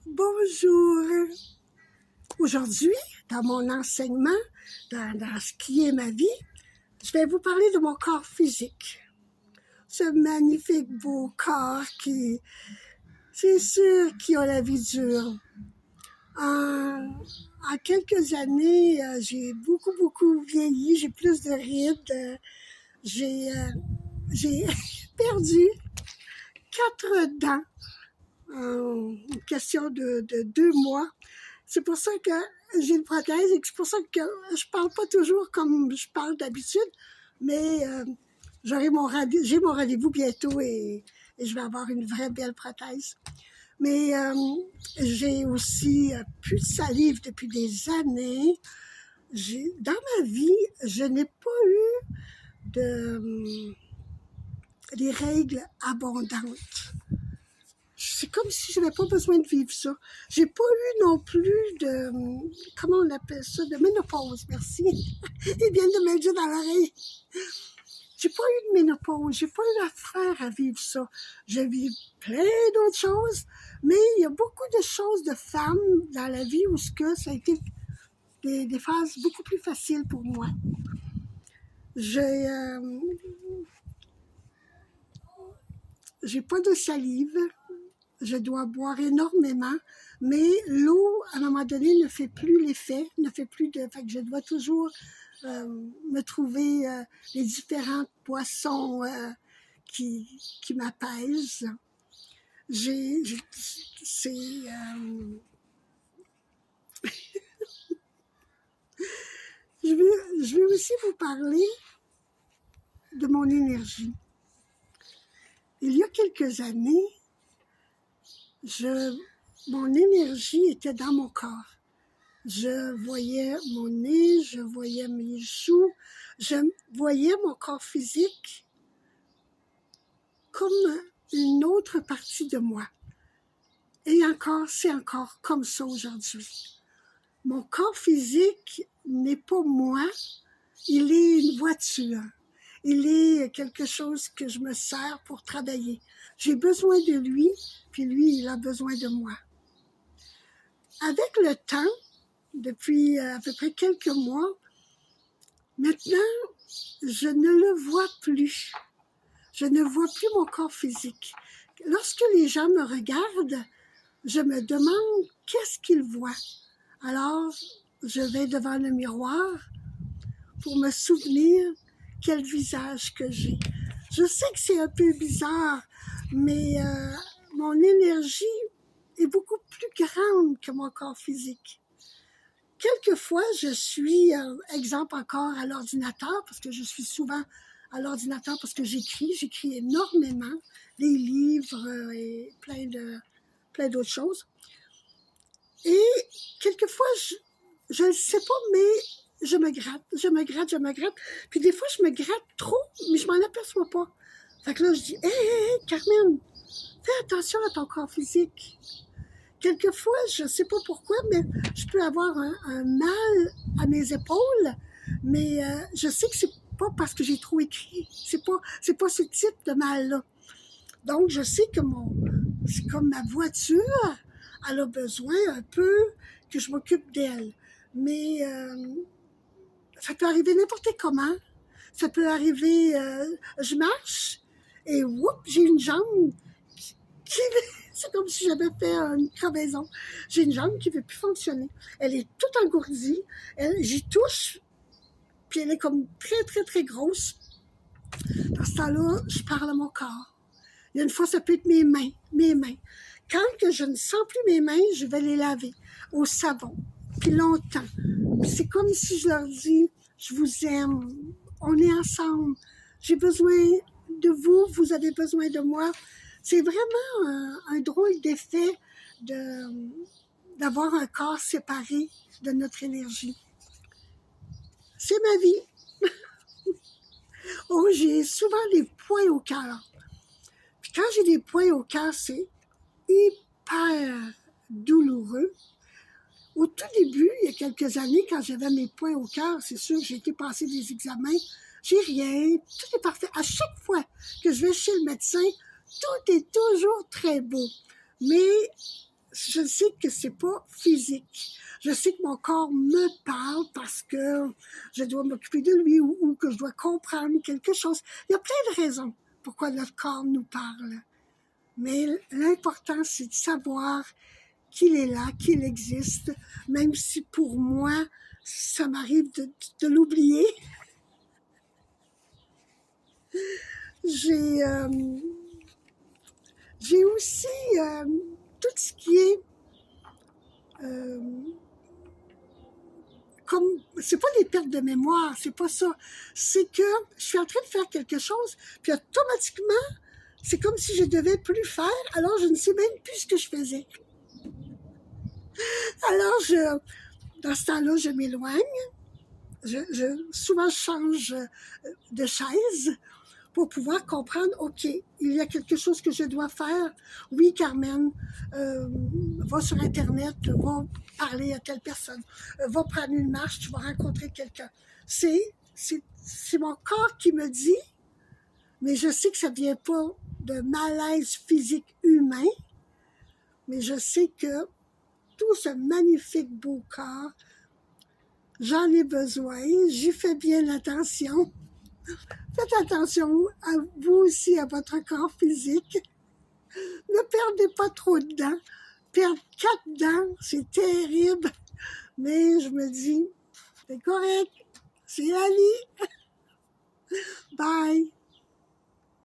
Bonjour. Aujourd'hui, dans mon enseignement, dans ce qui est ma vie, je vais vous parler de mon corps physique. Ce magnifique beau corps qui, c'est sûr, qui a la vie dure. En quelques années, j'ai beaucoup vieilli, j'ai plus de rides, j'ai perdu 4 dents en question de 2 mois. C'est pour ça que j'ai une prothèse et c'est pour ça que je parle pas toujours comme je parle d'habitude, mais j'ai mon rendez-vous bientôt et je vais avoir une vraie belle prothèse. Mais j'ai aussi plus de salive depuis des années. Dans ma vie, je n'ai pas eu des règles abondantes. C'est comme si je n'avais pas besoin de vivre ça. J'ai pas eu non plus de, comment on appelle ça, de ménopause, merci. Ils viennent de me le dire dans l'oreille. J'ai pas eu de ménopause, j'ai pas eu affaire à vivre ça. Je vis plein d'autres choses, mais il y a beaucoup de choses de femmes dans la vie où ça a été des phases beaucoup plus faciles pour moi. J'ai pas de salive. Je dois boire énormément, mais l'eau, à un moment donné, ne fait plus l'effet, fait que je dois toujours me trouver les différents poissons qui m'apaisent. Je vais aussi vous parler de mon énergie. Il y a quelques années, mon énergie était dans mon corps. Je voyais mon nez, je voyais mes joues, je voyais mon corps physique comme une autre partie de moi. Et c'est encore comme ça aujourd'hui. Mon corps physique n'est pas moi, il est une voiture. Il est quelque chose que je me sers pour travailler. J'ai besoin de lui, puis lui, il a besoin de moi. Avec le temps, depuis à peu près quelques mois, maintenant, je ne le vois plus. Je ne vois plus mon corps physique. Lorsque les gens me regardent, je me demande qu'est-ce qu'ils voient. Alors, je vais devant le miroir pour me souvenir quel visage que j'ai. Je sais que c'est un peu bizarre, mais mon énergie est beaucoup plus grande que mon corps physique. Quelquefois, je suis, exemple encore, à l'ordinateur, parce que je suis souvent à l'ordinateur parce que j'écris énormément, des livres et plein d'autres choses. Et quelquefois, je ne sais pas, mais je me gratte. Puis des fois, je me gratte trop, mais je m'en aperçois pas. Fait que là, je dis, hey, Carmen, fais attention à ton corps physique. Quelquefois, je ne sais pas pourquoi, mais je peux avoir un mal à mes épaules, mais je sais que c'est pas parce que j'ai trop écrit. C'est pas ce type de mal-là. Donc, je sais que c'est comme ma voiture, elle a besoin un peu que je m'occupe d'elle. Mais ça peut arriver n'importe comment. Ça peut arriver, je marche et j'ai une jambe qui c'est comme si j'avais fait une crevaison. J'ai une jambe qui ne veut plus fonctionner. Elle est toute engourdie. J'y touche, puis elle est comme très grosse. Dans ce temps-là, je parle à mon corps. Il y a une fois, ça peut être mes mains. Quand que je ne sens plus mes mains, je vais les laver au savon, puis longtemps. Puis c'est comme si je leur dis, je vous aime, on est ensemble, j'ai besoin de vous, vous avez besoin de moi. C'est vraiment un drôle d'effet d'avoir un corps séparé de notre énergie. C'est ma vie. Oh, j'ai souvent des points au cœur. Puis quand j'ai des points au cœur, c'est hyper douloureux. Au tout début, il y a quelques années, quand j'avais mes points au cœur, c'est sûr que j'ai été passer des examens, j'ai rien, tout est parfait. À chaque fois que je vais chez le médecin, tout est toujours très beau. Mais je sais que c'est pas physique. Je sais que mon corps me parle parce que je dois m'occuper de lui ou que je dois comprendre quelque chose. Il y a plein de raisons pourquoi notre corps nous parle. Mais l'important, c'est de savoir qu'il est là, qu'il existe, même si pour moi, ça m'arrive de l'oublier. J'ai aussi tout ce qui est comme, c'est pas des pertes de mémoire, c'est pas ça. C'est que je suis en train de faire quelque chose, puis automatiquement, c'est comme si je devais plus faire, alors je ne sais même plus ce que je faisais. Alors, dans ce temps-là, je m'éloigne. Souvent, je change de chaise pour pouvoir comprendre, OK, il y a quelque chose que je dois faire. Oui, Carmen, va sur Internet, va parler à telle personne, va prendre une marche, tu vas rencontrer quelqu'un. C'est mon corps qui me dit, mais je sais que ça ne vient pas de malaise physique humain, mais je sais que tout ce magnifique beau corps, j'en ai besoin, j'y fais bien attention. Faites attention à vous aussi, à votre corps physique. Ne perdez pas trop de dents. Perdre 4 dents, c'est terrible. Mais je me dis, c'est correct. C'est la vie. Bye.